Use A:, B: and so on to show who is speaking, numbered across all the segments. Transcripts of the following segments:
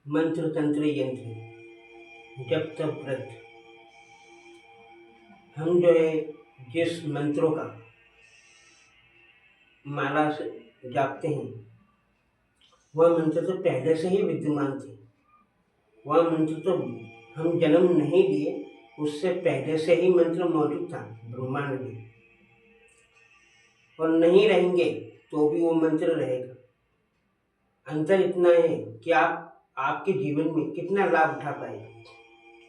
A: मंत्र तंत्र यंत्र जप तप व्रत, हम जो है जिस मंत्रों का माला से जापते हैं वह मंत्र तो पहले से ही विद्यमान थे। वह मंत्र तो हम जन्म नहीं लिए, उससे पहले से ही मंत्र मौजूद था ब्रह्मांड में, और नहीं रहेंगे तो भी वो मंत्र रहेगा। अंतर इतना है कि आप आपके जीवन में कितना लाभ उठा पाए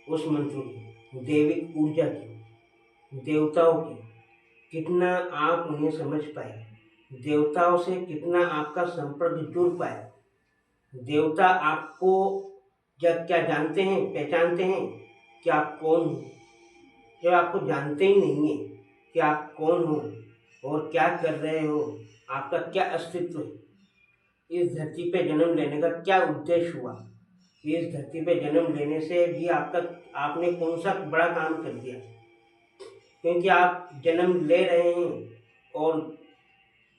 A: उस मंत्र की, दैविक ऊर्जा की, देवताओं की, कितना आप उन्हें समझ पाए, देवताओं से कितना आपका संपर्क जुड़ पाए। देवता आपको जब क्या जानते हैं, पहचानते हैं कि आप कौन हो, जब आपको जानते ही नहीं है कि आप कौन हो और क्या कर रहे हो, आपका क्या अस्तित्व है, इस धरती पे जन्म लेने का क्या उद्देश्य हुआ, इस धरती पे जन्म लेने से भी आपने कौन सा बड़ा काम कर दिया। क्योंकि आप जन्म ले रहे हैं और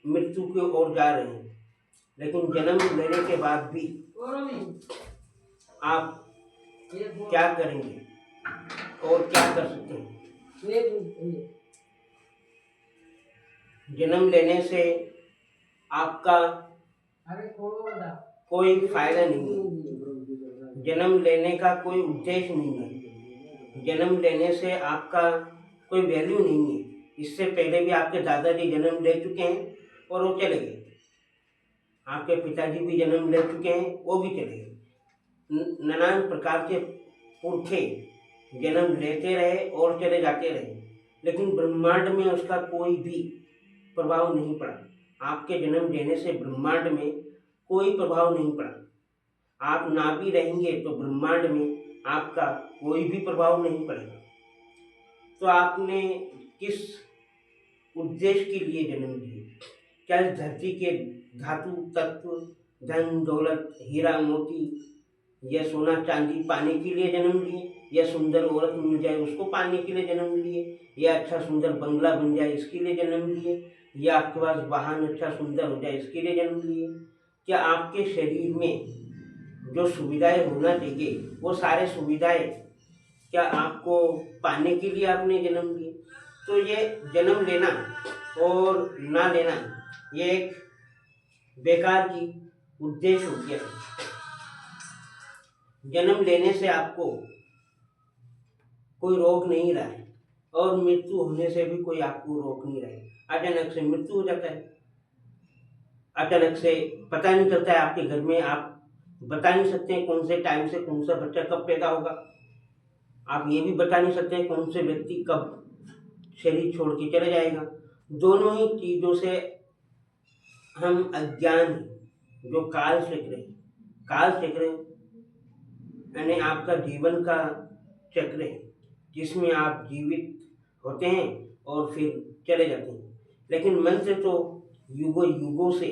A: मृत्यु की ओर जा रहे हैं, लेकिन जन्म लेने के बाद भी आप क्या करेंगे और क्या कर सकते हैं। जन्म लेने से आपका कोई फायदा नहीं है, जन्म लेने का कोई उद्देश्य नहीं है, जन्म लेने से आपका कोई वैल्यू नहीं है। इससे पहले भी आपके दादाजी जन्म ले चुके हैं और वो चले गए, आपके पिताजी भी जन्म ले चुके हैं, वो भी चले गए। नाना प्रकार के पुरखे जन्म लेते रहे और चले जाते रहे, लेकिन ब्रह्मांड में उसका कोई भी प्रभाव नहीं पड़ा। आपके जन्म लेने से ब्रह्मांड में कोई प्रभाव नहीं पड़ा। आप ना भी रहेंगे तो ब्रह्मांड में आपका कोई भी प्रभाव नहीं पड़ेगा। तो आपने किस उद्देश्य के लिए जन्म लिए? क्या इस धरती के धातु तत्व, धन दौलत, हीरा मोती या सोना चांदी पाने के लिए जन्म लिए, या सुंदर औरत मिल जाए उसको पाने के लिए जन्म लिए, या अच्छा सुंदर बंगला बन जाए इसके लिए जन्म लिए, या आपके पास वाहन अच्छा सुंदर हो जाए इसके लिए जन्म लिए? क्या आपके शरीर में जो सुविधाएं होना चाहिए वो सारे सुविधाएं क्या आपको पाने के लिए आपने जन्म लिए? तो ये जन्म लेना और ना लेना ये एक बेकार की उद्देश्य हो गया। जन्म लेने से आपको कोई रोक नहीं रहा है और मृत्यु होने से भी कोई आपको रोक नहीं रहा है। अचानक से मृत्यु हो जाता है, अचानक से पता नहीं चलता है आपके घर में, आप बता नहीं सकते हैं कौन से टाइम से कौन सा बच्चा कब पैदा होगा। आप ये भी बता नहीं सकते हैं कौन से व्यक्ति कब शरीर छोड़ के चले जाएगा। दोनों ही चीज़ों से हम अज्ञान हैं। जो काल चक्र यानी आपका जीवन का चक्र है, जिसमें आप जीवित होते हैं और फिर चले जाते हैं। लेकिन मंत्र तो युगों युगों से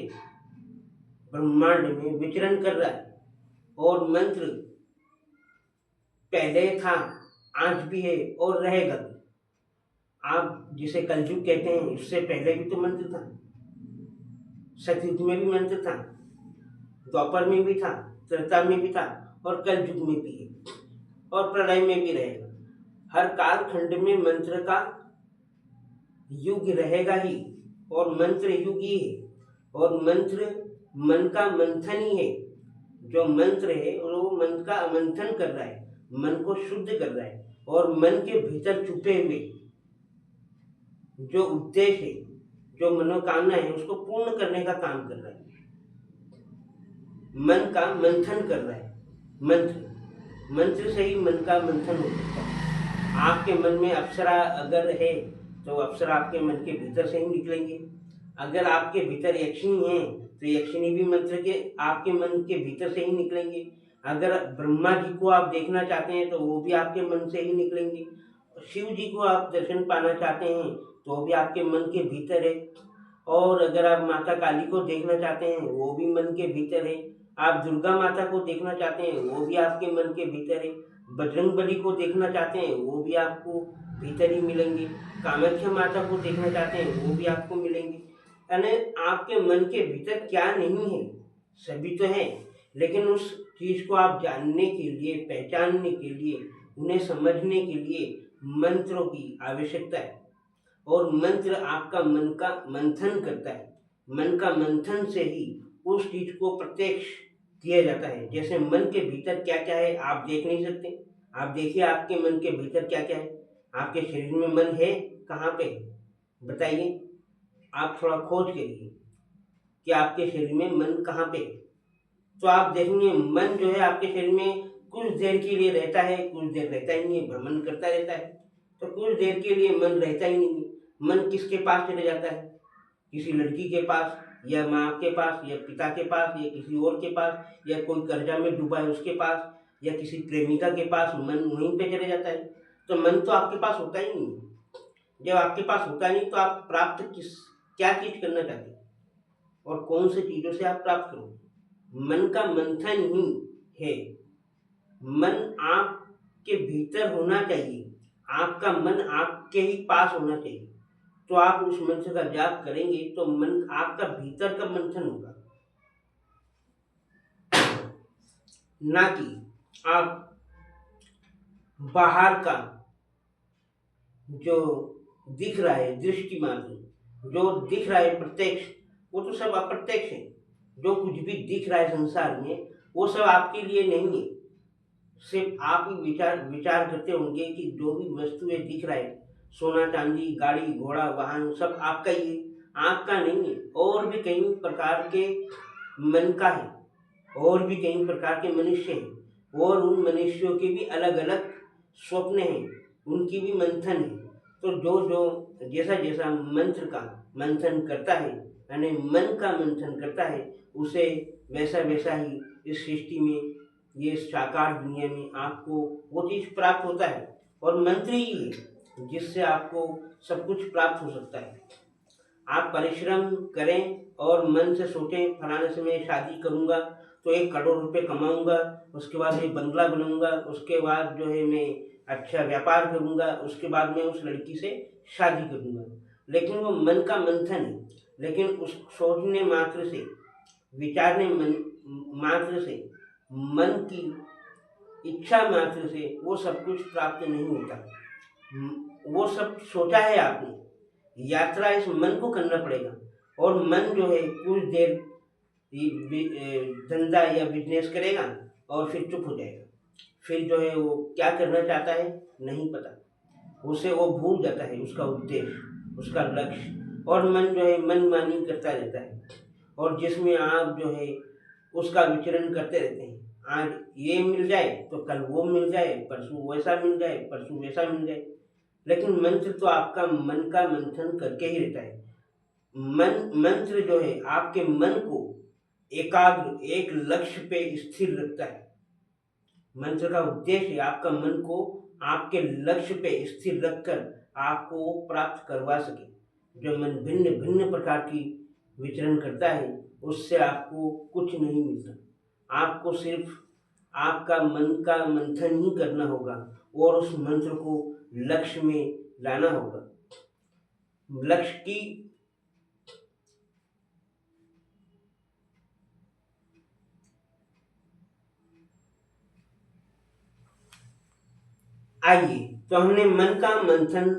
A: ब्रह्मांड में विचरण कर रहा है, और मंत्र पहले था, आज भी है और रहेगा भी। आप जिसे कलयुग कहते हैं, उससे पहले भी तो मंत्र था, सतयुग में भी मंत्र था, द्वापर में भी था, त्रेता में भी था और कलयुग में भी है और प्रलय में भी रहेगा। हर कालखंड में मंत्र का युग रहेगा ही, और मंत्र युग ही है, और मंत्र मन का मंथन ही है। जो मंत्र है वो मन का मंथन कर रहा है, मन को शुद्ध कर रहा है, और मन के भीतर छुपे हुए जो उद्देश्य है, जो मनोकामना है, उसको पूर्ण करने का काम कर रहा है। मन का मंथन कर रहा है। मंत्र से ही मन का मंथन हो सकता है। आपके मन में अप्सरा अगर है तो अप्सरा आपके मन के भीतर से ही निकलेंगे। अगर आपके भीतर यक्षिणी है तो यक्षिणी भी मंत्र के आपके मन के भीतर से ही निकलेंगे। अगर ब्रह्मा जी को आप देखना चाहते हैं तो वो भी आपके मन से ही निकलेंगे। शिव जी को आप दर्शन पाना चाहते हैं तो भी आपके मन के भीतर है। और अगर आप माता काली को देखना चाहते हैं वो भी मन के भीतर है। आप दुर्गा माता को देखना चाहते हैं वो भी आपके मन के भीतर है। बजरंगबली को देखना चाहते हैं वो भी आपको भीतर ही मिलेंगे। कामाख्या माता को देखना चाहते हैं वो भी आपको मिलेंगे। यानी आपके मन के भीतर क्या नहीं है, सभी तो है, लेकिन उस चीज को आप जानने के लिए, पहचानने के लिए, उन्हें समझने के लिए मंत्रों की आवश्यकता है। और मंत्र आपका मन का मंथन करता है। मन का मंथन से ही उस चीज को प्रत्यक्ष किया जाता है। जैसे मन के भीतर क्या क्या है आप देख नहीं सकते, आप देखिए आपके मन के भीतर क्या क्या है। आपके शरीर में मन है कहाँ पे, बताइए। आप थोड़ा खोज करिए कि आपके शरीर में मन कहाँ पे है। तो आप देखेंगे मन जो है आपके शरीर में कुछ देर के लिए रहता है, कुछ देर रहता ही नहीं है, भ्रमण करता रहता है। तो कुछ देर के लिए मन रहता ही नहीं है। मन किसके पास चले जाता है, किसी लड़की के पास, या माँ के पास, या पिता के पास, या किसी और के पास, या कोई कर्जा में डूबा है उसके पास, या किसी प्रेमिका के पास, मन वहीं पे चले जाता है। तो मन तो आपके पास होता ही नहीं है। जब आपके पास होता नहीं तो आप प्राप्त क्या चीज करना चाहते हैं और कौन सी चीजों से आप प्राप्त करोगे। मन का मंथन ही है। मन आपके भीतर होना चाहिए, आपका मन आपके ही पास होना चाहिए। तो आप उस मंत्र का जाप करेंगे तो मन आपका भीतर का मंथन होगा, ना कि आप बाहर का जो दिख रहा है, दृष्टि मात्र जो दिख रहा है प्रत्यक्ष, वो तो सब अप्रत्यक्ष है। जो कुछ भी दिख रहा है संसार में वो सब आपके लिए नहीं है। सिर्फ आप ही विचार विचार करते होंगे कि जो भी वस्तुएं दिख रहा है, सोना चांदी गाड़ी घोड़ा वाहन, सब आपका ही है, आपका नहीं है। और भी कई प्रकार के मन का है, और भी कई प्रकार के मनुष्य हैं, और उन मनुष्यों के भी अलग अलग स्वप्न हैं, उनकी भी मंथन है। तो जो जो जैसा जैसा मंत्र का मंथन करता है, यानी मन का मंथन करता है, उसे वैसा वैसा ही इस सृष्टि में, ये साकार दुनिया में आपको वो चीज प्राप्त होता है। और मंत्र ही है जिससे आपको सब कुछ प्राप्त हो सकता है। आप परिश्रम करें और मन से सोचें फलाने से मैं शादी करूंगा तो 1 करोड़ रुपए कमाऊंगा, उसके बाद मैं बंगला बनाऊंगा, उसके बाद जो है मैं अच्छा व्यापार करूंगा, उसके बाद मैं उस लड़की से शादी करूंगा। लेकिन वो मन का मंथन है। लेकिन उस सोचने मात्र से, विचारने मात्र से, मन की इच्छा मात्र से वो सब कुछ प्राप्त नहीं होता। वो सब सोचा है आपने, यात्रा इस मन को करना पड़ेगा। और मन जो है कुछ देर धंधा या बिजनेस करेगा और फिर चुप हो जाएगा। फिर जो है वो क्या करना चाहता है नहीं पता, उसे वो भूल जाता है उसका उद्देश्य, उसका लक्ष्य। और मन जो है मनमानी करता रहता है, और जिसमें आप जो है उसका विचरण करते रहते हैं। आज ये मिल जाए तो कल वो मिल जाए, परसों वैसा मिल जाए, परसों वैसा मिल जाए। लेकिन मंत्र तो आपका मन का मंथन करके ही रहता है। मंत्र जो है आपके मन को एकाग्र एक लक्ष्य पे स्थिर रखता है। मंत्र का उद्देश्य आपका मन को आपके लक्ष्य पे स्थिर रखकर आपको प्राप्त करवा सके। जो मन भिन्न भिन्न प्रकार की विचरण करता है उससे आपको कुछ नहीं मिलता। आपको सिर्फ आपका मन का मंथन ही करना होगा और उस मंत्र को लक्ष्य में लाना होगा। लक्ष्य की आइए, तो हमने मन का मंथन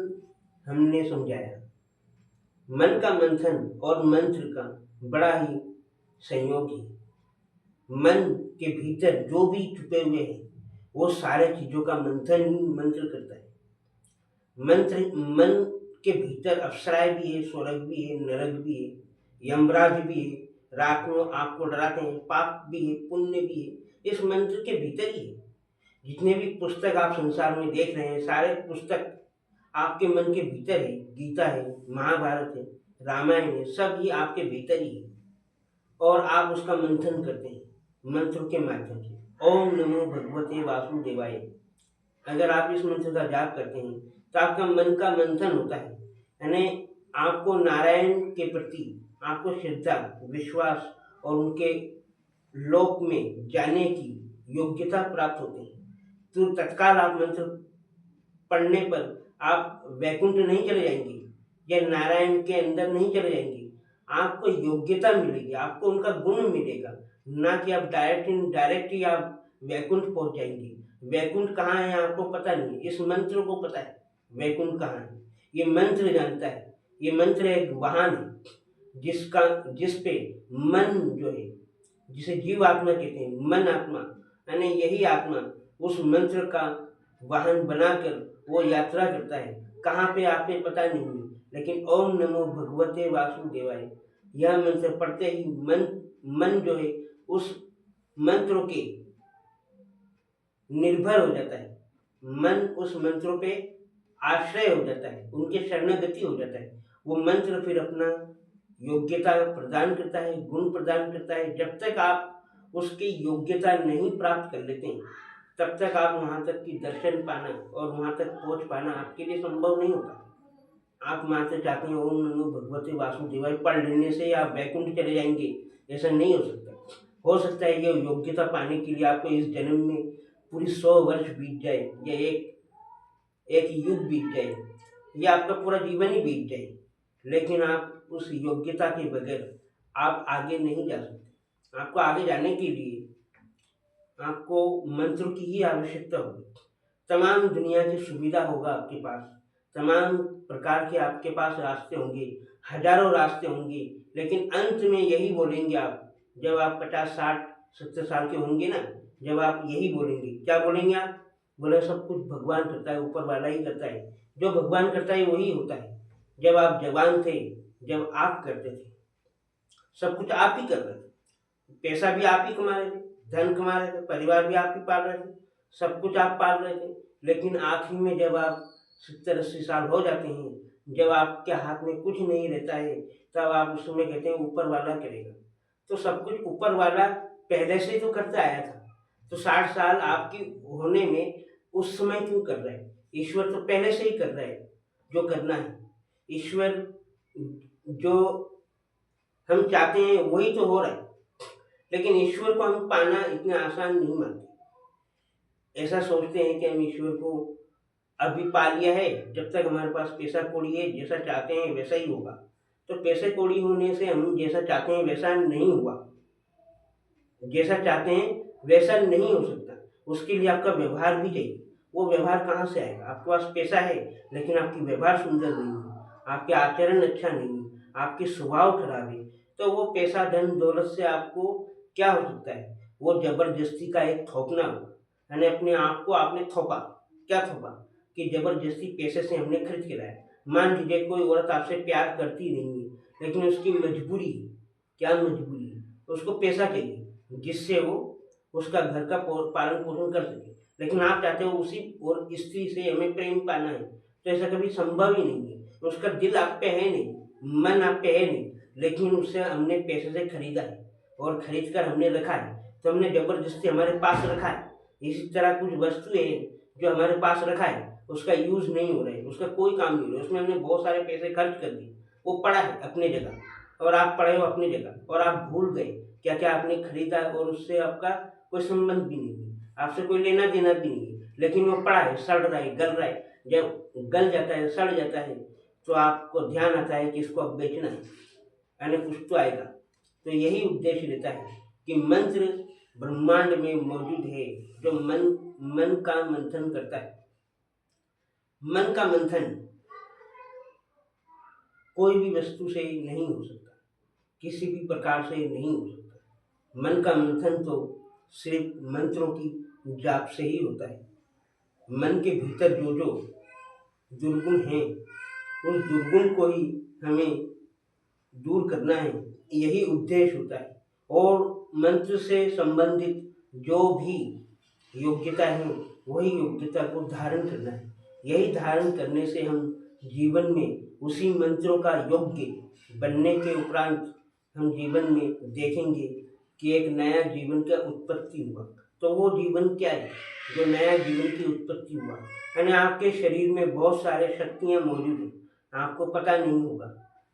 A: हमने समझाया। मन का मंथन और मंत्र का बड़ा ही संयोग है। मन के भीतर जो भी छुपे हुए हैं वो सारे चीजों का मंथन ही मंत्र करता है। मंत्र मन के भीतर अप्सराएं भी है, स्वर्ग भी है, नरक भी है, यमराज भी है, रात में आपको डराते हैं, पाप भी है, पुण्य भी है, इस मंत्र के भीतर ही है। जितने भी पुस्तक आप संसार में देख रहे हैं सारे पुस्तक आपके मन के भीतर है। गीता है, महाभारत है, रामायण है, सब ही आपके भीतर ही है। और आप उसका मंथन करते हैं मंत्र के माध्यम से। ओम नमो भगवते वासुदेवाय। अगर आप इस मंत्र का जाप करते हैं तो आपका मन का मंथन होता है, यानी आपको नारायण के प्रति आपको श्रद्धा, विश्वास और उनके लोक में जाने की योग्यता प्राप्त होती है। तो तत्काल आप मंत्र पढ़ने पर आप वैकुंठ नहीं चले जाएंगे या नारायण के अंदर नहीं चले जाएंगे। आपको योग्यता मिलेगी, आपको उनका गुण मिलेगा, ना कि आप डायरेक्ट ही आप वैकुंठ पहुंच जाएंगे। वैकुंठ कहाँ है आपको पता नहीं, इस मंत्र को पता है वैकुंठ कहाँ है, ये मंत्र जानता है। ये मंत्र एक वाहन है जिसका जिस पे मन जो है, जिसे जीव आत्मा कहते हैं, मन आत्मा यानी यही आत्मा उस मंत्र का वाहन बनाकर वो यात्रा करता है। कहाँ पे आपने पता नहीं है, लेकिन ओम नमो भगवते वासुदेवाय यह मंत्र पढ़ते ही मन जो है उस मंत्रों के निर्भर हो जाता है। मन उस मंत्रों पे आश्रय हो जाता है, उनके शरणागति हो जाता है। वो मंत्र फिर अपना योग्यता प्रदान करता है, गुण प्रदान करता है। जब तक आप उसकी योग्यता नहीं प्राप्त कर लेते हैं, तब तक आप वहाँ तक की दर्शन पाना और वहाँ तक पहुँच पाना आपके लिए संभव नहीं होता। आप मात्र चाहते हैं ओम नमो भगवते वासुदेवाय पढ़ लेने से आप वैकुंठ चले जाएंगे, ऐसा नहीं हो सकता। हो सकता है ये योग्यता पाने के लिए आपको इस जन्म में पूरी 100 वर्ष बीत जाए या एक युग बीत जाए या आपका पूरा जीवन ही बीत जाए, लेकिन आप उस योग्यता के बगैर आप आगे नहीं जा सकते। आपको आगे जाने के लिए आपको मंत्र की ही आवश्यकता होगी। तमाम दुनिया की सुविधा होगा आपके पास, तमाम प्रकार के आपके पास रास्ते होंगे, हजारों रास्ते होंगे, लेकिन अंत में यही बोलेंगे आप, जब आप 50, 60, 70 साल के होंगे ना, जब आप यही बोलेंगे, क्या बोलेंगे आप? बोले सब कुछ भगवान करता है, ऊपर वाला ही करता है, जो भगवान करता है वही होता है। जब आप जवान थे, जब आप करते थे, सब कुछ आप ही कर रहे थे, पैसा भी आप ही कमा रहे थे, धन कमा रहे थे, परिवार भी आप ही पाल रहे थे, सब कुछ आप पाल रहे थे। लेकिन आखिर में जब आप 70-80 साल हो जाते हैं, जब आपके हाथ में कुछ नहीं रहता है, तब आप उस समय कहते हैं ऊपर वाला करेगा। तो सब कुछ ऊपर वाला पहले से तो करता आया था, तो 60 साल आपकी होने में उस समय क्यों कर रहा है? ईश्वर तो पहले से ही कर रहा है जो करना है। ईश्वर जो हम चाहते हैं वही तो हो रहा है, लेकिन ईश्वर को हम पाना इतना आसान नहीं मानते। ऐसा सोचते हैं कि हम ईश्वर को अभी पा लिया है, जब तक हमारे पास पैसा कौड़ी है, जैसा चाहते हैं वैसा ही होगा। तो पैसे कौड़ी होने से हम जैसा चाहते हैं वैसा नहीं हुआ, जैसा चाहते हैं वैसा नहीं हो सकता। उसके लिए आपका व्यवहार भी चाहिए। वो व्यवहार कहाँ से आएगा? आपके पास पैसा है लेकिन आपकी व्यवहार सुंदर नहीं है, आपके आचरण अच्छा नहीं है, आपके स्वभाव खराब है, तो वो पैसा धन दौलत से आपको क्या हो सकता है? वो जबरदस्ती का एक थोपना हो, यानी अपने आप को आपने थोपा। क्या थोपा? कि जबरदस्ती पैसे से हमने खरीद के लाया। मान लीजिए कोई औरत आपसे प्यार करती नहीं है, लेकिन उसकी मजबूरी है। क्या मजबूरी है? उसको पैसा चाहिए जिससे वो उसका घर का पालन पोषण कर सके, लेकिन आप चाहते हो उसी और स्त्री से हमें प्रेम पाना है, तो ऐसा कभी संभव ही नहीं है। उसका दिल आप पे है नहीं, मन आप पे है नहीं, लेकिन उससे हमने पैसे से खरीदा है और खरीद कर हमने रखा है, तो हमने जबरदस्ती हमारे पास रखा है। इसी तरह कुछ वस्तु है जो हमारे पास रखा है, उसका यूज नहीं हो रहा है, उसका कोई काम नहीं हो रहा है, उसमें हमने बहुत सारे पैसे खर्च कर दिए, वो पड़ा है अपनी जगह और आप पड़े हो अपनी जगह और आप भूल गए क्या क्या आपने खरीदा और उससे आपका कोई संबंध भी नहीं है, आपसे कोई लेना देना भी नहीं है, लेकिन वो पड़ा है, सड़ रहा है, गल रहा है। जब गल जाता है, सड़ जाता है, तो आपको ध्यान आता है कि इसको अब बेचना है, यानी कुछ तो आएगा। तो यही उद्देश्य रहता है कि मंत्र ब्रह्मांड में मौजूद है जो मन का मंथन करता है। मन का मंथन कोई भी वस्तु से नहीं हो सकता, किसी भी प्रकार से नहीं हो सकता। मन का मंथन तो सिर्फ मंत्रों की जाप से ही होता है। मन के भीतर जो जो दुर्गुण हैं, उस दुर्गुण को ही हमें दूर करना है, यही उद्देश्य होता है। और मंत्र से संबंधित जो भी योग्यता है, वही योग्यता को धारण करना है। यही धारण करने से हम जीवन में उसी मंत्रों का योग्य बनने के उपरांत हम जीवन में देखेंगे कि एक नया जीवन का उत्पत्ति हुआ। तो वो जीवन क्या है जो नया जीवन की उत्पत्ति हुआ? यानी आपके शरीर में बहुत सारे शक्तियाँ मौजूद हैं, आपको पता नहीं होगा,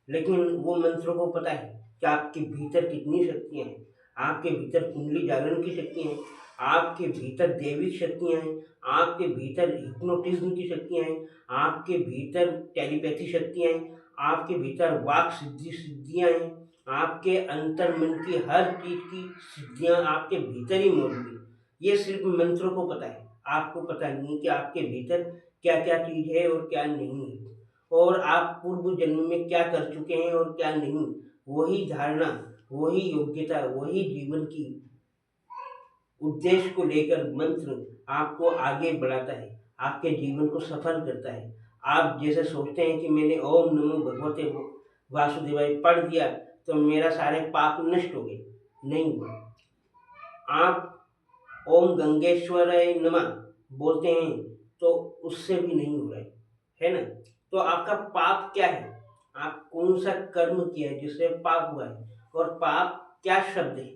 A: लेकिन वो मंत्रों को पता है कि आपके भीतर कितनी शक्तियाँ हैं। आपके भीतर कुंडली जागरण की शक्तियाँ हैं, आपके भीतर दैविक शक्तियाँ हैं, आपके भीतर हिप्नोटिज्म की शक्तियाँ हैं, आपके भीतर टेलीपैथी शक्तियाँ हैं, आपके भीतर वाक सिद्धियाँ हैं, आपके अंतर मन की हर चीज की सिद्धियां आपके भीतर ही मौजूद है। ये सिर्फ मंत्रों को पता है, आपको पता नहीं है कि आपके भीतर क्या क्या चीज है और क्या नहीं है, और आप पूर्व जन्म में क्या कर चुके हैं और क्या नहीं। वही धारणा, वही योग्यता, वही जीवन की उद्देश्य को लेकर मंत्र आपको आगे बढ़ाता है, आपके जीवन को सफल करता है। आप जैसे सोचते हैं कि मैंने ओम नमो भगवते वासुदेवाय पढ़ दिया तो मेरा सारे पाप नष्ट हो गए, नहीं हुआ। आप ओम गंगेश्वराय नमः बोलते हैं तो उससे भी नहीं हो रहा है ना। तो आपका पाप क्या है, आप कौन सा कर्म किया है जिससे पाप हुआ है, और पाप क्या शब्द है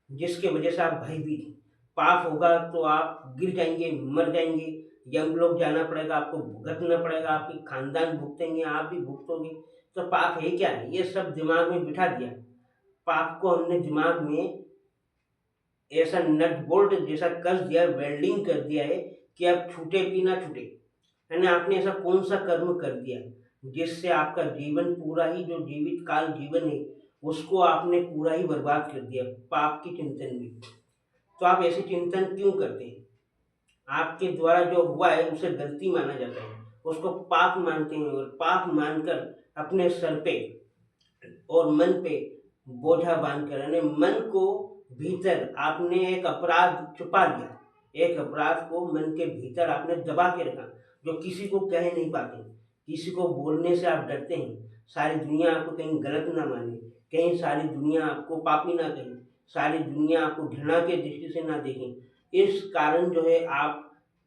A: जिसके वजह से आप भयभीत हैं। पाप होगा तो आप गिर जाएंगे, मर जाएंगे, यम लोग जाना पड़ेगा, आपको भुगतना पड़ेगा, आपके खानदान भुगतेंगे, आप भी भुगतोगे। तो पाप है क्या है, ये सब दिमाग में बिठा दिया। पाप को हमने दिमाग में ऐसा नट बोल्ट जैसा कस दिया, वेल्डिंग कर दिया है कि अब छूटे भी ना छूटे, है ना। आपने ऐसा कौन सा कर्म कर दिया जिससे आपका जीवन पूरा ही जो जीवित काल जीवन है उसको आपने पूरा ही बर्बाद कर दिया पाप की चिंतन में। तो आप ऐसे चिंतन क्यों करते हैं, आपके द्वारा जो हुआ है उसे गलती माना जाता है, उसको पाप मानते हैं, और पाप मानकर अपने सर पे और मन पे बोझा बांधकर, यानी मन को भीतर आपने एक अपराध छुपा दिया, एक अपराध को मन के भीतर आपने दबा के रखा, जो किसी को कह नहीं पाते, किसी को बोलने से आप डरते हैं। सारी दुनिया आपको कहीं गलत ना माने, कहीं सारी दुनिया आपको पापी ना कहे, सारी दुनिया आपको घृणा के दृष्टि से ना देखें। इस कारण जो है आप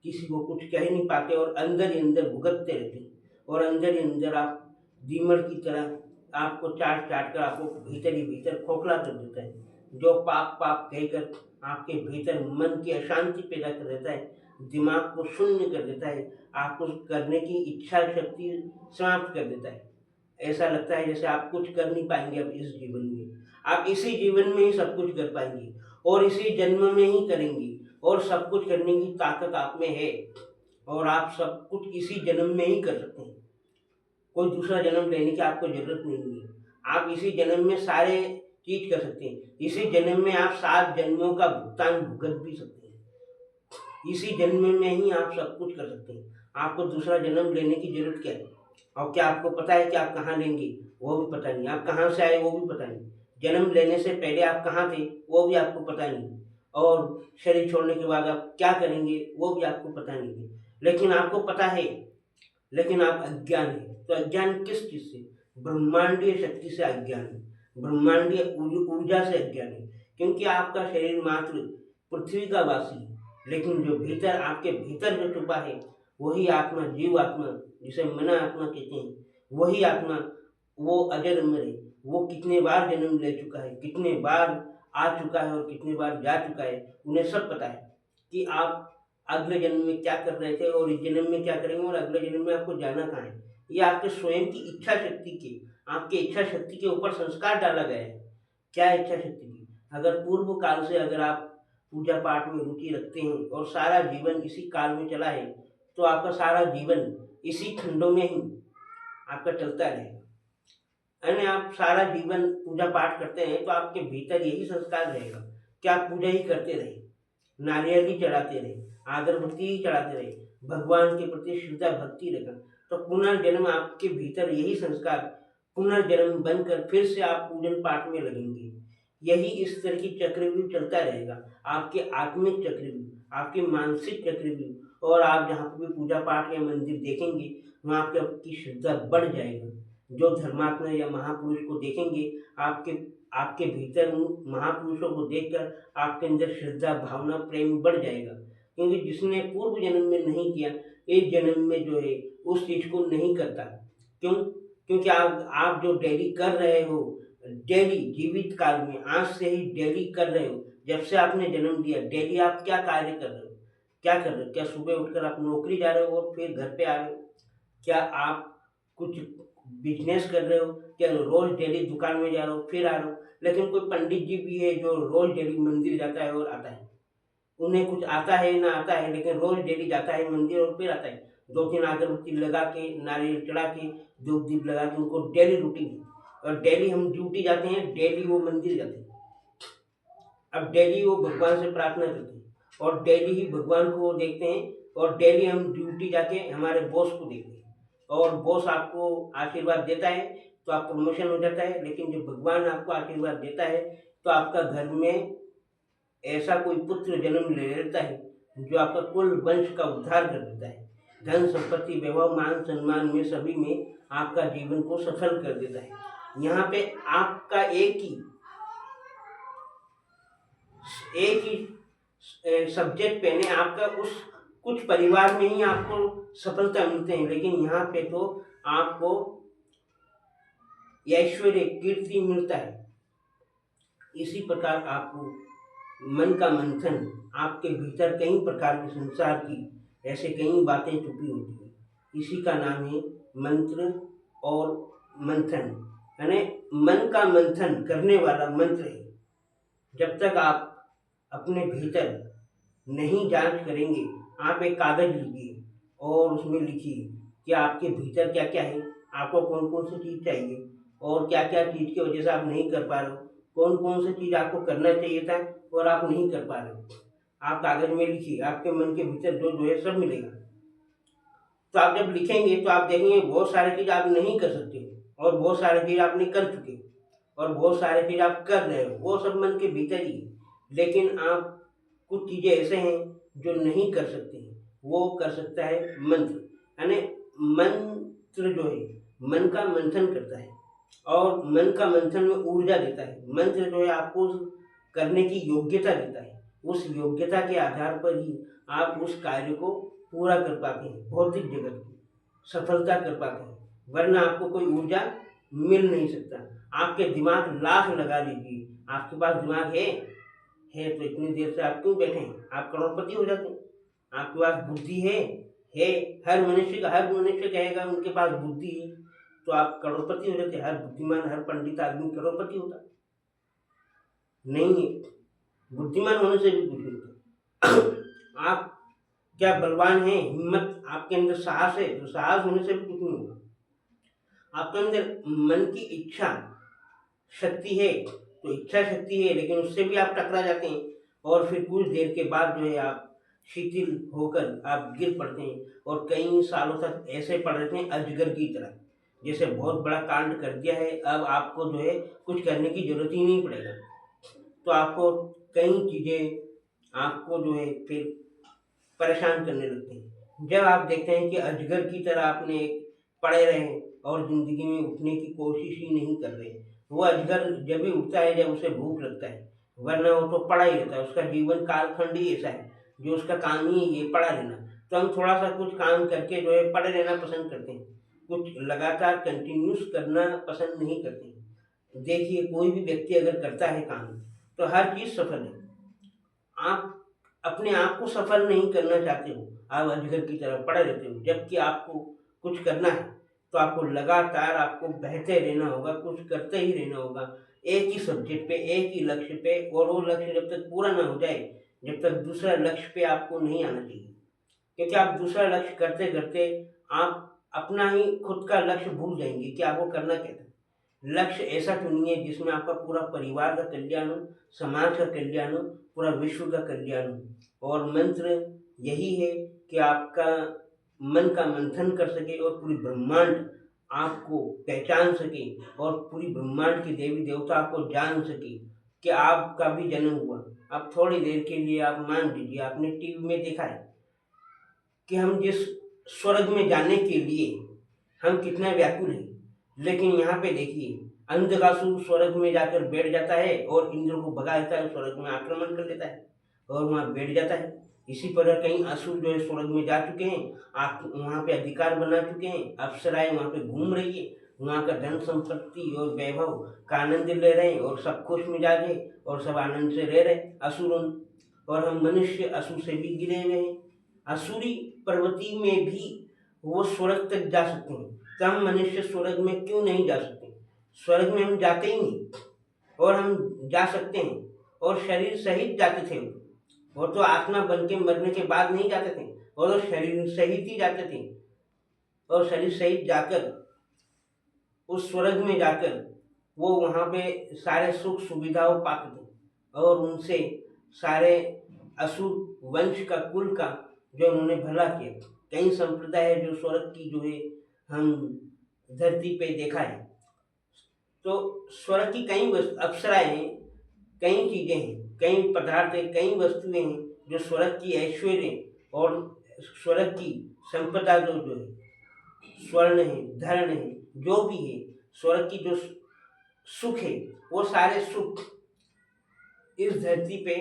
A: किसी को कुछ कह नहीं पाते और अंदर ही अंदर भुगतते रहते हैं, और अंदर ही अंदर आप दीमक की तरह आपको चाट चाट कर आपको भीतर ही भीतर खोखला कर देता है, जो पाप पाप कहकर आपके भीतर मन की अशांति पैदा कर देता है, दिमाग को शून्य कर देता है, आपको करने की इच्छा शक्ति समाप्त कर देता है। ऐसा लगता है जैसे आप कुछ कर नहीं पाएंगे अब इस जीवन में, आप इसी जीवन में ही सब कुछ कर पाएंगे और इसी जन्म में ही करेंगे, और सब कुछ करने की ताकत आप में है, और आप सब कुछ इसी जन्म में ही कर सकते हैं। कोई दूसरा जन्म लेने की आपको जरूरत नहीं है, आप इसी जन्म में सारे चीज कर सकते हैं। इसी जन्म में आप 7 जन्मों का भुगतान भुगत भी सकते हैं, इसी जन्म में ही आप सब कुछ कर सकते हैं। आपको दूसरा जन्म लेने की जरूरत क्या है, और क्या आपको पता है कि आप कहाँ लेंगे, वो भी पता नहीं, आप कहाँ से आए वो भी पता नहीं, जन्म लेने से पहले आप कहाँ थे वो भी आपको पता नहीं, और शरीर छोड़ने के बाद आप क्या करेंगे वो भी आपको पता नहीं है। लेकिन आपको पता है, लेकिन आप अज्ञान है। तो अज्ञान किस चीज से, ब्रह्मांडीय शक्ति से अज्ञान है, ब्रह्मांडीय ऊर्जा से अज्ञान है, क्योंकि आपका शरीर मात्र पृथ्वी का वासी है, लेकिन जो भीतर आपके भीतर जो छुपा है वही आत्मा, जीव आत्मा जिसे मना आत्मा कहते हैं, वही आत्मा वो अजर अमर है। वो कितने बार जन्म ले चुका है, कितने बार आ चुका है और कितने बार जा चुका है, उन्हें सब पता है कि आप अगले जन्म में क्या कर रहे थे और इस जन्म में क्या करेंगे और अगले जन्म में आपको जाना कहाँ है। ये आपके स्वयं की इच्छा शक्ति के, आपके इच्छा शक्ति के ऊपर संस्कार डाला गया है। क्या इच्छा शक्ति की, अगर पूर्व काल से अगर आप पूजा पाठ में रुचि रखते हैं और सारा जीवन इसी काल में चला है, तो आपका सारा जीवन इसी खंडों में ही आपका चलता रहेगा। यानी आप सारा जीवन पूजा पाठ करते हैं तो आपके भीतर यही संस्कार रहेगा कि आप पूजा ही करते रहे, नारियल ही चढ़ाते रहे, अगरबत्ती ही चढ़ाते रहे, भगवान के प्रति श्रद्धा भक्ति रखा, तो पुनर्जन्म आपके भीतर यही संस्कार पुनर्जन्म बनकर फिर से आप पूजन पाठ में लगेंगे। यही इस तरह की चक्रव्यूह चलता रहेगा, आपके आत्मिक चक्रव्यूह, आपके मानसिक चक्रव्यूह, और आप जहाँ पर भी पूजा पाठ या मंदिर देखेंगे वहाँ पे आपकी श्रद्धा बढ़ जाएगा। जो धर्मात्मा या महापुरुष को देखेंगे, आपके आपके भीतर उन महापुरुषों को देखकर आपके अंदर श्रद्धा भावना प्रेम बढ़ जाएगा, क्योंकि जिसने पूर्व जन्म में नहीं किया इस जन्म में जो है उस चीज को नहीं करता। क्यों, क्योंकि आप जो डेली कर रहे हो, डेली जीवित काल में आज से ही डेली कर रहे हो, जब से आपने जन्म लिया डेली आप क्या कार्य कर रहे हो, क्या कर रहे हो, क्या सुबह उठकर आप नौकरी जा रहे हो और फिर घर पे आ रहे हो, क्या आप कुछ बिजनेस कर रहे हो, क्या रोज डेली दुकान में जा रहे हो फिर आ रहे हो। लेकिन कोई पंडित जी भी है जो रोज डेली मंदिर जाता है और आता है, उन्हें कुछ आता है ना आता है, लेकिन रोज डेली जाता है मंदिर और फिर आता है, 2-3 अगरबत्ती लगा के, नारियल चढ़ा के, धूप दीप लगा के, उनको डेली रूटीन है। और डेली हम ड्यूटी जाते हैं, डेली वो मंदिर जाते हैं। अब डेली वो भगवान से प्रार्थना करते हैं और डेली ही भगवान को देखते हैं और डेली हम ड्यूटी जाके हमारे बॉस को देखते हैं और बॉस आपको आशीर्वाद देता है तो आप प्रमोशन हो जाता है। लेकिन जब भगवान आपको आशीर्वाद देता है तो आपका घर में ऐसा कोई पुत्र जन्म ले लेता है जो आपका कुल वंश का उद्धार कर देता है। धन संपत्ति वैभव मान सम्मान में सभी में आपका जीवन को सफल कर देता है। यहाँ पे आपका एक ही सब्जेक्ट पहने आपका उस कुछ परिवार में ही आपको सफलता मिलते हैं, लेकिन यहाँ पे तो आपको ऐश्वर्य कीर्ति मिलता है। इसी प्रकार आपको मन का मंथन, आपके भीतर कई प्रकार के संसार की ऐसे कई बातें छुपी होती है। इसी का नाम है मंत्र और मंथन, यानी मन का मंथन करने वाला मंत्र है। जब तक आप अपने भीतर नहीं जांच करेंगे, आप एक कागज लीजिए और उसमें लिखिए कि आपके भीतर क्या क्या है, आपको कौन कौन सी चीज़ चाहिए और क्या क्या चीज़ की वजह से आप नहीं कर पा रहे हो, कौन कौन सी चीज़ आपको करना चाहिए था और आप नहीं कर पा रहे हो। आप कागज में लिखिए, आपके मन के भीतर जो जो है सब मिलेगा। तो आप जब लिखेंगे तो आप देखेंगे बहुत सारी चीज़ आप नहीं कर सकते और बहुत सारी चीज़ आपने कर चुके और बहुत सारी चीज़ आप कर रहे हो, वो सब मन के भीतर ही है। लेकिन आप कुछ चीज़ें ऐसे हैं जो नहीं कर सकते हैं, वो कर सकता है मंत्र। यानी मंत्र जो है मन का मंथन करता है और मन का मंथन में ऊर्जा देता है। मंत्र जो है आपको करने की योग्यता देता है, उस योग्यता के आधार पर ही आप उस कार्य को पूरा कर पाते हैं, भौतिक जगत की सफलता कर पाते हैं, वरना आपको कोई ऊर्जा मिल नहीं सकता। आपके दिमाग लाख लगा लीजिए, आपके पास दिमाग है तो इतनी देर से आप क्यों बैठे हैं, आप करोड़पति हो जाते हैं। आपके पास बुद्धि है, हर मनुष्य कहेगा उनके पास बुद्धि है तो आप करोड़पति हो जाते। हर बुद्धिमान, हर पंडित आदमी करोड़पति होता नहीं है। बुद्धिमान होने से भी कुछ नहीं होता। आप क्या बलवान हैं, हिम्मत आपके अंदर साहस है तो साहस होने से भी कुछ नहीं होगा। आपके अंदर मन की इच्छा शक्ति है तो इच्छा शक्ति है, लेकिन उससे भी आप टकरा जाते हैं और फिर कुछ देर के बाद जो है आप शिथिल होकर आप गिर पड़ते हैं और कई सालों तक ऐसे पड़ रहते हैं अजगर की तरह, जैसे बहुत बड़ा कांड कर दिया है, अब आपको जो है कुछ करने की जरूरत ही नहीं पड़ेगा। तो आपको कई चीज़ें आपको जो है फिर परेशान करने लगते हैं। जब आप देखते हैं कि अजगर की तरह आपने पड़े रहे और ज़िंदगी में उठने की कोशिश ही नहीं कर रहे, वो अजगर जब भी उठता है जब उसे भूख लगता है, वरना वो तो पड़ा ही रहता है। उसका जीवन कालखंड ही ऐसा है जो उसका काम ही ये पड़ा रहना। तो हम थोड़ा सा कुछ काम करके जो है पड़े रहना पसंद करते हैं, कुछ लगातार कंटिन्यूस करना पसंद नहीं करते। देखिए कोई भी व्यक्ति अगर करता है काम तो हर चीज़ सफल है। आप अपने आप को सफल नहीं करना चाहते हो, आप अजगर की तरह पड़े रहते हो। जबकि आपको कुछ करना है तो आपको लगातार आपको बहते रहना होगा, कुछ करते ही रहना होगा, एक ही सब्जेक्ट पे, एक ही लक्ष्य पे। और वो लक्ष्य जब तक पूरा ना हो जाए, जब तक दूसरा लक्ष्य पे आपको नहीं आना चाहिए, क्योंकि आप दूसरा लक्ष्य करते करते आप अपना ही खुद का लक्ष्य भूल जाएंगे कि आपको करना क्या था। लक्ष्य ऐसा चुनिए जिसमें आपका पूरा परिवार का कल्याण हो, समाज का कल्याण हो, पूरा विश्व का कल्याण हो। और मंत्र यही है कि आपका मन का मंथन कर सके और पूरी ब्रह्मांड आपको पहचान सके और पूरी ब्रह्मांड के देवी देवता आपको जान सके कि आपका भी जन्म हुआ। अब थोड़ी देर के लिए आप मान लीजिए, आपने टीवी में देखा है कि हम जिस स्वर्ग में जाने के लिए हम कितना व्याकुल हैं, लेकिन यहाँ पे देखिए अंधकासुर स्वर्ग में जाकर बैठ जाता है और इंद्र को भगा देता है, स्वर्ग में आक्रमण कर लेता है और वहाँ बैठ जाता है। इसी प्रकार कई असुर जो है स्वर्ग में जा चुके हैं, आप वहाँ पे अधिकार बना चुके हैं, अप्सराएं वहाँ पे घूम रही है, वहाँ का धन संपत्ति और वैभव का आनंद ले रहे हैं और सब खुश मिजाज है और सब आनंद से रह रहे हैं असुरों। और हम मनुष्य असुर से भी गिरे हुए हैं। असुरी प्रवृत्ति में भी वो स्वर्ग तक जा सकते हैं, तो हम मनुष्य स्वर्ग में क्यों नहीं जा सकते? स्वर्ग में हम जाते ही नहीं और हम जा सकते हैं और शरीर सहित जाते थे। वो तो आत्मा बन के मरने के बाद नहीं जाते थे, और तो शरीर सहित ही जाते थे और शरीर सहित जाकर उस स्वर्ग में जाकर वो वहाँ पे सारे सुख सुविधाओं पाते थे और उनसे सारे असुर वंश का कुल का जो उन्होंने भला किया। कई संप्रदाय है जो स्वर्ग की जो है हम धरती पे देखा है। तो स्वर्ग की कई अप्सराएं हैं, कई चीजें हैं, कई पदार्थ हैं, कई वस्तुएं हैं जो स्वर्ग की ऐश्वर्य और स्वर्ग की संपदा जो जो है स्वर्ण है, धन है, जो भी है, स्वर्ग की जो सुख है, वो सारे सुख इस धरती पे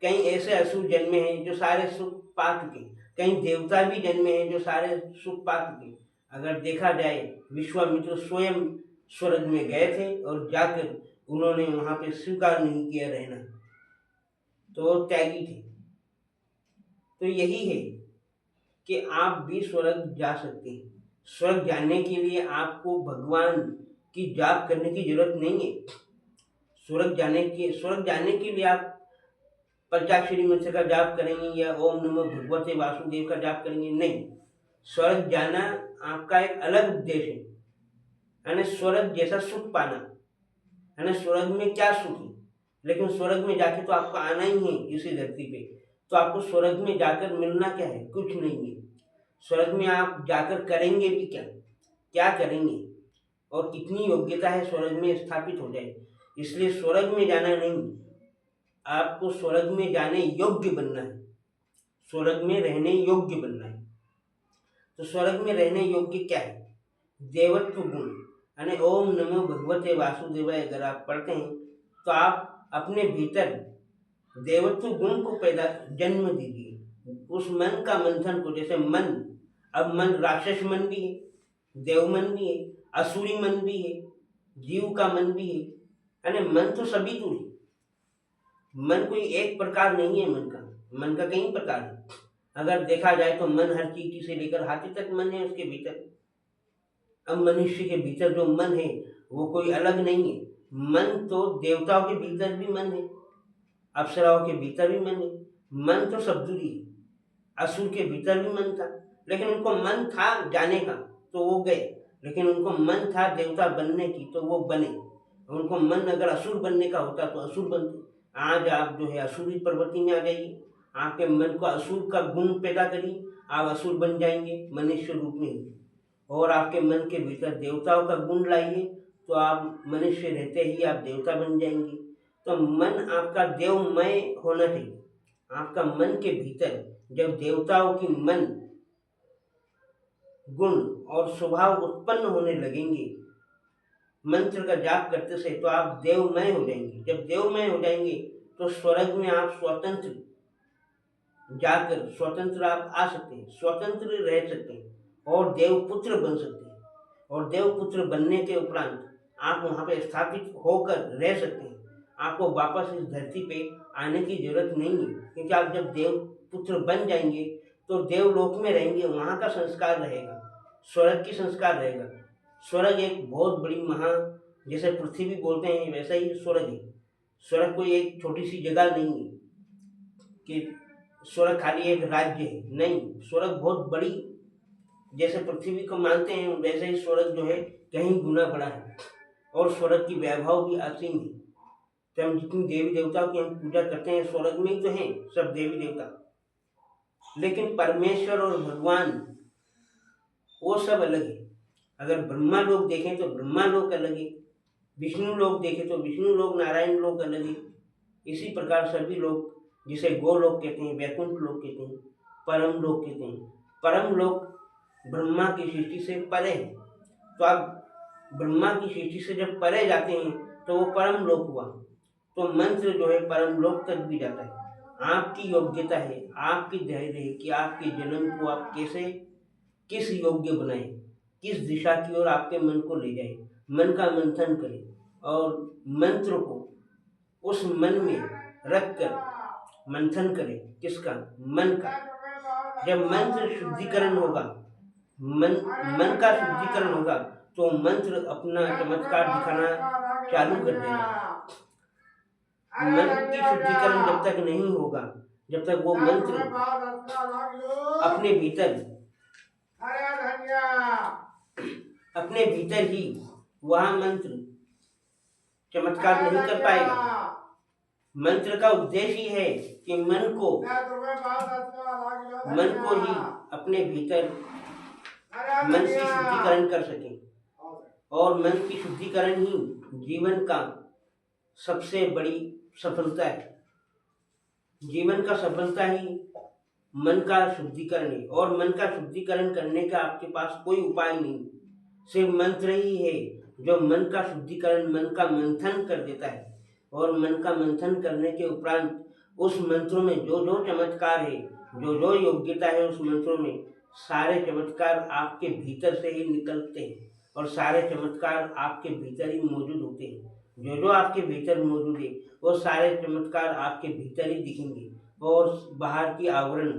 A: कई ऐसे असुर जन्मे हैं जो सारे सुख पा चुके, कई देवता भी जन्मे हैं जो सारे सुख पा चुके। अगर देखा जाए विश्वामित्र स्वयं स्वर्ग में गए थे और जाकर उन्होंने वहां पे स्वीकार नहीं किया रहना, तो वो त्यागी थे। तो यही है कि आप भी स्वर्ग जा सकते हैं। स्वर्ग जाने के लिए आपको भगवान की जाप करने की जरूरत नहीं है। स्वर्ग जाने के लिए आप पंचाक्षरी मंत्र का जाप करेंगे या ओम नमो भगवते वासुदेव का जाप करेंगे, नहीं। स्वर्ग जाना आपका एक अलग उद्देश्य है, स्वर्ग जैसा सुख पाना है ना। स्वर्ग में क्या सुख है, लेकिन स्वर्ग में जाके तो आपको आना ही है इसी धरती पे। तो आपको स्वर्ग में जाकर मिलना क्या है, कुछ नहीं है। स्वर्ग में आप जाकर करेंगे भी क्या, क्या करेंगे और कितनी योग्यता है स्वर्ग में स्थापित हो जाए। इसलिए स्वर्ग में जाना नहीं, आपको स्वर्ग में जाने योग्य बनना है, स्वर्ग में रहने योग्य बनना है। तो स्वर्ग में रहने योग्य क्या है, देवत्व गुण, यानी ओम नमो भगवते वासुदेवाय अगर आप पढ़ते हैं तो आप अपने भीतर देवत्व गुण को पैदा जन्म दीजिए। उस मन का मंथन को, जैसे मन, अब मन राक्षस मन भी है, देव मन भी है, असुरी मन भी है, जीव का मन भी है, यानी मन तो सभी तो है। मन कोई एक प्रकार नहीं है, मन का कई प्रकार है। अगर देखा जाए तो मन हर चीटी से लेकर हाथी तक मन है उसके भीतर। अब मनुष्य के भीतर जो मन है वो कोई अलग नहीं है। मन तो देवताओं के भीतर भी मन है, अप्सराओं के भीतर भी मन है। मन तो सब दूरी है, असुर के भीतर भी मन था, लेकिन उनको मन था जाने का तो वो गए, लेकिन उनको मन था देवता बनने की तो वो बने। उनको मन अगर असुर बनने का होता तो असुर बनते। आज आप जो है असुरी प्रवृत्ति में आ जाइए, आपके मन को असुर का गुण पैदा करिए, आप असुर बन जाएंगे मनुष्य रूप में। और आपके मन के भीतर देवताओं का गुण लाइए तो आप मनुष्य रहते ही आप देवता बन जाएंगे। तो मन आपका देवमय होना चाहिए। आपका मन के भीतर जब देवताओं की मन गुण और स्वभाव उत्पन्न होने लगेंगे मंत्र का जाप करते से, तो आप देवमय हो जाएंगे। जब देवमय हो जाएंगे तो स्वर्ग में आप स्वतंत्र जाकर स्वतंत्र आप आ सकते हैं, स्वतंत्र रह सकते हैं और देवपुत्र बन सकते हैं। और देवपुत्र बनने के उपरांत आप वहाँ पे स्थापित होकर रह सकते हैं। आपको वापस इस धरती पे आने की जरूरत नहीं है, क्योंकि आप जब देवपुत्र बन जाएंगे तो देवलोक में रहेंगे, वहाँ का संस्कार रहेगा, स्वर्ग की संस्कार रहेगा। स्वर्ग एक बहुत बड़ी जैसे पृथ्वी बोलते हैं वैसा ही स्वर्ग है। स्वर्ग कोई एक छोटी सी जगह नहीं है कि स्वर्ग खाली एक राज्य है, नहीं। स्वर्ग बहुत बड़ी, जैसे पृथ्वी को मानते हैं वैसे ही स्वर्ग जो है कहीं गुना बड़ा है। और स्वर्ग की वैभव भी असीम है। तो हम जितनी देवी देवताओं की हम पूजा करते हैं स्वर्ग में ही तो हैं सब देवी देवता, लेकिन परमेश्वर और भगवान वो सब अलग है। अगर ब्रह्मा लोग देखें तो ब्रह्मा लोग अलग है, विष्णु लोग देखें तो विष्णु लोग, नारायण लोग अलग है। इसी प्रकार सभी लोग, जिसे गोलोक कहते हैं, वैकुंठ लोग कहते हैं, परम लोग कहते हैं। परम लोग ब्रह्मा की सृष्टि से परे है। तो आप ब्रह्मा की सृष्टि से जब परे जाते हैं तो वो परम लोक हुआ। तो मंत्र जो है परम लोक तक भी जाता है। आपकी योग्यता है, आपकी धैर्य है कि आपके जन्म को आप कैसे किस योग्य बनाए, किस दिशा की ओर आपके मन को ले जाए। मन का मंथन करें और मंत्र को उस मन में रख कर मंथन करें। किसका? मन का। जब मंत्र शुद्धिकरण होगा, मन का शुद्धिकरण होगा तो मंत्र अपना चमत्कार दिखाना चालू कर देगा। मन की शुद्धिकरण जब तक नहीं होगा, जब तक वो मंत्र अपने भीतर ही वह मंत्र चमत्कार नहीं कर पाएगा। मंत्र का उद्देश्य ही है कि मन को ही अपने भीतर मन की शुद्धिकरण कर सके, और मन की शुद्धिकरण ही जीवन का सबसे बड़ी सफलता है। जीवन का सफलता ही मन का शुद्धिकरण है, और मन का शुद्धिकरण करने का आपके पास कोई उपाय नहीं, सिर्फ मंत्र ही है जो मन का शुद्धिकरण, मन का मंथन कर देता है। और मन का मंथन करने के उपरांत उस मंत्रों में जो जो चमत्कार है, जो जो योग्यता है उस मंत्रों में, सारे चमत्कार आपके भीतर से ही निकलते हैं, और सारे चमत्कार आपके भीतर ही मौजूद होते हैं। जो जो आपके भीतर मौजूद है वो सारे चमत्कार आपके भीतर ही दिखेंगे, और बाहर की आवरण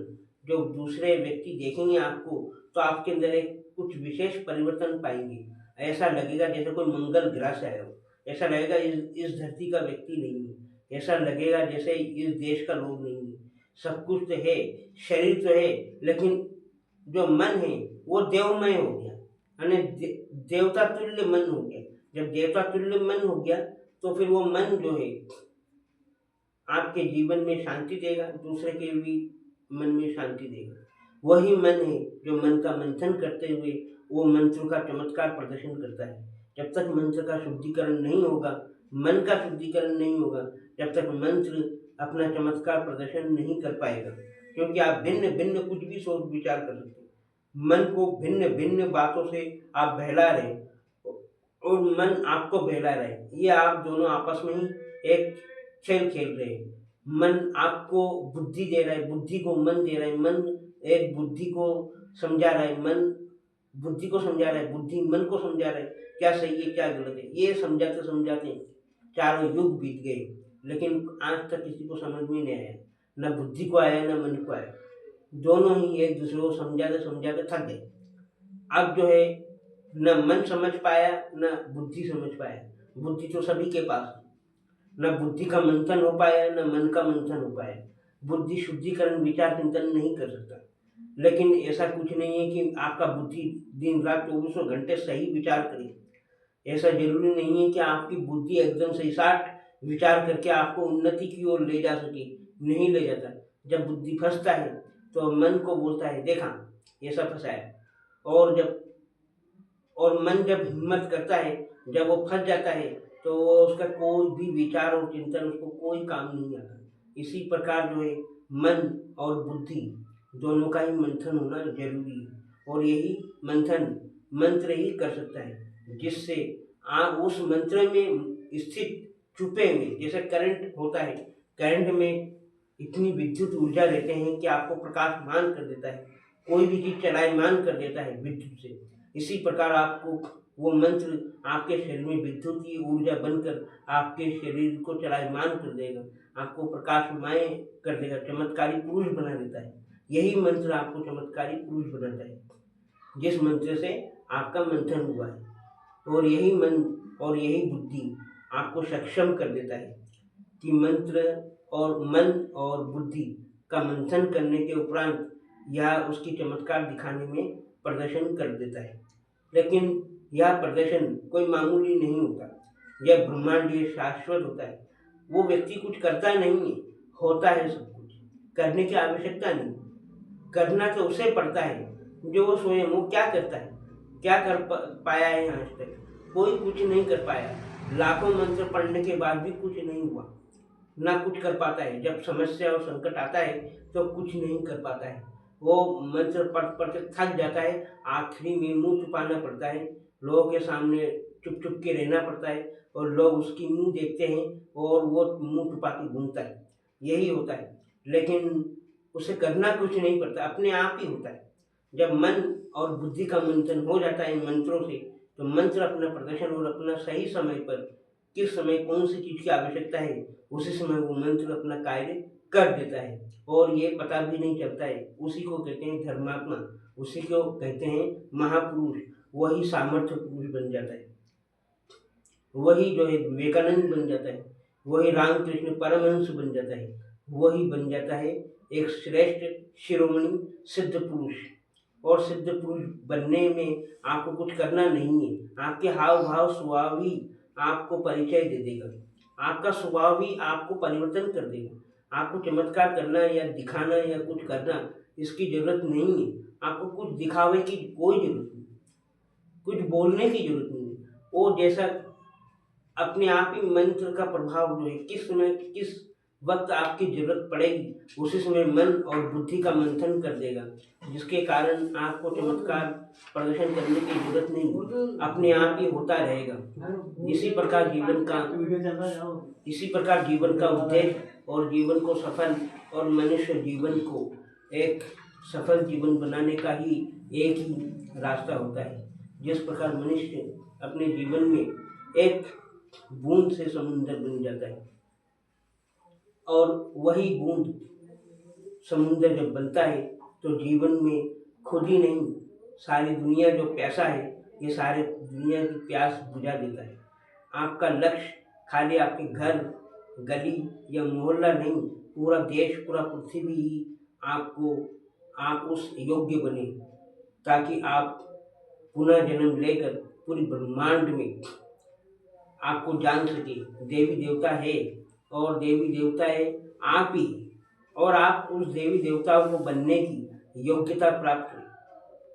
A: जो दूसरे व्यक्ति देखेंगे आपको, तो आपके अंदर एक कुछ विशेष परिवर्तन पाएंगे। ऐसा लगेगा जैसे कोई मंगल ग्रह से आया हो, ऐसा लगेगा इस धरती का व्यक्ति नहीं है, ऐसा लगेगा जैसे इस देश का लोग नहीं है। सब कुछ तो है, शरीर तो है, लेकिन जो मन है वो देवमय हो गया, यानी देवता तुल्य मन हो गया। जब देवता तुल्य मन हो गया तो फिर वो मन जो है आपके जीवन में शांति देगा, दूसरे के भी मन में शांति देगा। वही मन है जो मन का मंथन करते हुए वो मंत्र का चमत्कार प्रदर्शन करता है। जब तक मंत्र का शुद्धिकरण नहीं होगा, मन का शुद्धिकरण नहीं होगा, जब तक मंत्र अपना चमत्कार प्रदर्शन नहीं कर पाएगा। क्योंकि आप भिन्न भिन्न कुछ भी सोच विचार कर सकते हैं, मन को भिन्न भिन्न बातों से आप बहला रहे और मन आपको बहला रहे, ये आप दोनों आपस में ही एक खेल खेल रहे हैं। मन आपको बुद्धि दे रहा है, बुद्धि को मन दे रहा है, मन एक बुद्धि को समझा रहा है, मन बुद्धि को समझा रहा है, बुद्धि मन को समझा रहा है क्या सही है क्या गलत है। ये समझाते समझाते चारों युग बीत गए, लेकिन आज तक किसी को समझ में नहीं आया, न बुद्धि को आया न मन को आया। दोनों ही एक दूसरे को समझाते समझाते थक गए। अब जो है न मन समझ पाया न बुद्धि समझ पाया, बुद्धि तो सभी के पास है, न बुद्धि का मंथन हो पाया न मन का मंथन हो पाया। बुद्धि शुद्धिकरण विचार चिंतन नहीं कर सकता, लेकिन ऐसा कुछ नहीं है कि आपका बुद्धि दिन रात 24 घंटे सही विचार करे। ऐसा जरूरी नहीं है कि आपकी बुद्धि एकदम सही 60 विचार करके आपको उन्नति की ओर ले जा सके, नहीं ले जाता। जब बुद्धि फंसता है तो मन को बोलता है देखा ऐसा फंसा है, और मन जब हिम्मत करता है, जब वो फंस जाता है तो उसका कोई भी विचार और चिंतन उसको कोई काम नहीं आता। इसी प्रकार जो है मन और बुद्धि दोनों का ही मंथन होना जरूरी है, और यही मंथन मंत्र ही कर सकता है, जिससे आप उस मंत्र में स्थित छुपे में, जैसे करंट होता है, करंट में इतनी विद्युत ऊर्जा रहते हैं कि आपको प्रकाशमान कर देता है, कोई भी चीज चलायमान कर देता है विद्युत से। इसी प्रकार आपको वो मंत्र आपके शरीर में विद्युत की ऊर्जा बनकर आपके शरीर को चलायमान कर देगा, आपको प्रकाशमय कर देगा, चमत्कारी पुरुष बना देता है। यही मंत्र आपको चमत्कारी पुरुष बनाता है, जिस मंत्र से आपका मंथन हुआ है। और यही मन और यही बुद्धि आपको सक्षम कर देता है कि मंत्र और मन और बुद्धि का मंथन करने के उपरांत यह उसकी चमत्कार दिखाने में प्रदर्शन कर देता है। लेकिन यह प्रदर्शन कोई मामूली नहीं होता, यह ब्रह्मांडीय शाश्वत होता है। वो व्यक्ति कुछ करता नहीं है, होता है सब कुछ, करने की आवश्यकता नहीं। करना तो उसे पड़ता है जो वो स्वयं वो क्या करता है, क्या कर पाया है आज तक, कोई कुछ नहीं कर पाया। लाखों मंत्र पढ़ने के बाद भी कुछ नहीं हुआ, ना कुछ कर पाता है। जब समस्या और संकट आता है तो कुछ नहीं कर पाता है, वो मंत्र पढ़ पढ़ थक जाता है, आखिरी में मुंह छुपाना पड़ता है, लोगों के सामने चुप चुप के रहना पड़ता है, और लोग उसकी मुंह देखते हैं और वो मुंह छुपा के घूमता है, यही होता है। लेकिन उसे करना कुछ नहीं पड़ता, अपने आप ही होता है। जब मन और बुद्धि का मंथन हो जाता है मंत्रों से, तो मंत्र अपना प्रदर्शन और अपना सही समय पर, किस समय कौन सी चीज की आवश्यकता है, उसी समय वो मंत्र अपना कार्य कर देता है, और ये पता भी नहीं चलता है। उसी को कहते हैं धर्मात्मा, उसी को कहते हैं महापुरुष। वही सामर्थ्य पुरुष बन जाता है, वही जो है विवेकानंद बन जाता है, वही रामकृष्ण परमहंस बन जाता है, वही बन जाता है एक श्रेष्ठ शिरोमणि सिद्ध पुरुष। और सिद्ध पुरुष बनने में आपको कुछ करना नहीं है, आपके हाव भाव स्वभाव ही आपको परिचय दे देगा। आपका स्वभाव ही आपको परिवर्तन कर देगा। आपको चमत्कार करना या दिखाना या कुछ करना इसकी ज़रूरत नहीं है। आपको कुछ दिखावे की कोई ज़रूरत नहीं, कुछ बोलने की ज़रूरत नहीं है। वो जैसा अपने आप ही मंत्र का प्रभाव जो है किस समय किस वक्त आपकी ज़रूरत पड़ेगी उसी समय मन और बुद्धि का मंथन कर देगा, जिसके कारण आपको चमत्कार प्रदर्शन करने की जरूरत नहीं, अपने आप ही होता रहेगा। इसी प्रकार जीवन का उद्देश्य और जीवन को सफल और मनुष्य जीवन को एक सफल जीवन बनाने का ही एक ही रास्ता होता है। जिस प्रकार मनुष्य अपने जीवन में एक बूंद से समुद्र बन जाता है और वही बूंद समुद्र जब बनता है तो जीवन में खुद ही नहीं सारी दुनिया जो प्यासा है ये सारे दुनिया की प्यास बुझा देता है। आपका लक्ष्य खाली आपके घर गली या मोहल्ला नहीं, पूरा देश पूरा पृथ्वी ही आप उस योग्य बने, ताकि आप पुनः जन्म लेकर पूरी ब्रह्मांड में आपको जान सके देवी देवता है और देवी देवता है आप ही, और आप उस देवी देवताओं को बनने की योग्यता प्राप्त करें।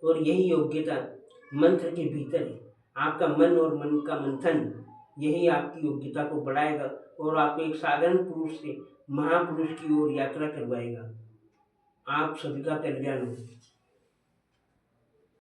A: और यही योग्यता मंत्र के भीतर है। आपका मन और मन का मंथन यही आपकी योग्यता को बढ़ाएगा और आपको एक साधारण पुरुष से महापुरुष की ओर यात्रा करवाएगा। आप सभी का कल्याण हो।